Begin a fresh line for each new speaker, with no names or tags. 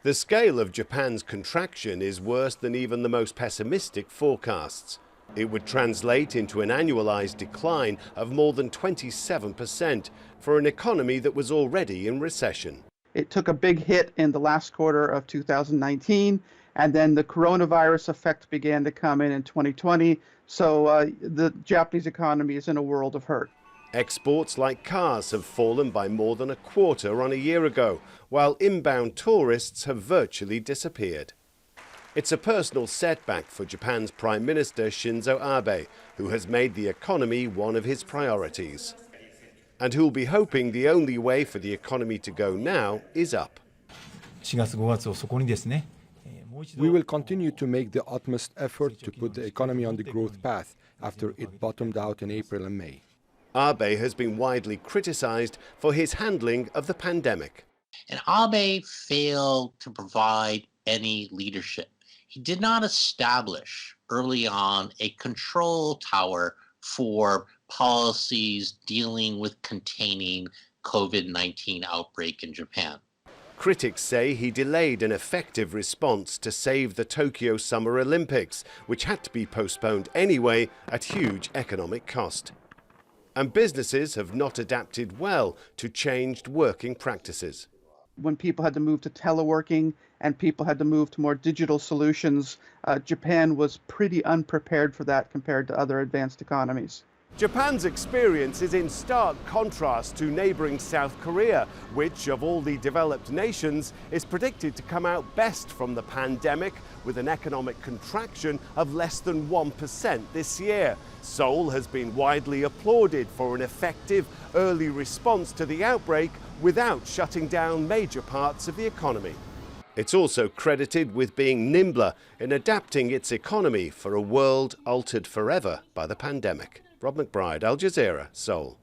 The scale of Japan's contraction is worse than even the most pessimistic forecasts. It would translate into an annualized decline of more than 27% for an economy that was already in recession.
It took a big hit in the last quarter of 2019, and then the coronavirus effect began to come in 2020, so the Japanese economy is in a world of hurt.
Exports like cars have fallen by more than a quarter on a year ago, while inbound tourists have virtually disappeared. It's a personal setback for Japan's Prime Minister Shinzo Abe, who has made the economy one of his priorities, and who'll be hoping the only way for the economy to go now is up.
We will continue to make the utmost effort to put the economy on the growth path after it bottomed out in April and May.
Abe has been widely criticized for his handling of the pandemic.
And Abe failed to provide any leadership. He did not establish early on a control tower for policies dealing with containing COVID-19 outbreak in Japan.
Critics say he delayed an effective response to save the Tokyo Summer Olympics, which had to be postponed anyway at huge economic cost. And businesses have not adapted well to changed working practices.
When people had to move to teleworking and people had to move to more digital solutions, Japan was pretty unprepared for that compared to other advanced economies.
Japan's experience is in stark contrast to neighboring South Korea, which, of all the developed nations, is predicted to come out best from the pandemic with an economic contraction of less than 1% this year. Seoul has been widely applauded for an effective early response to the outbreak without shutting down major parts of the economy. It's also credited with being nimbler in adapting its economy for a world altered forever by the pandemic. Rob McBride, Al Jazeera, Seoul.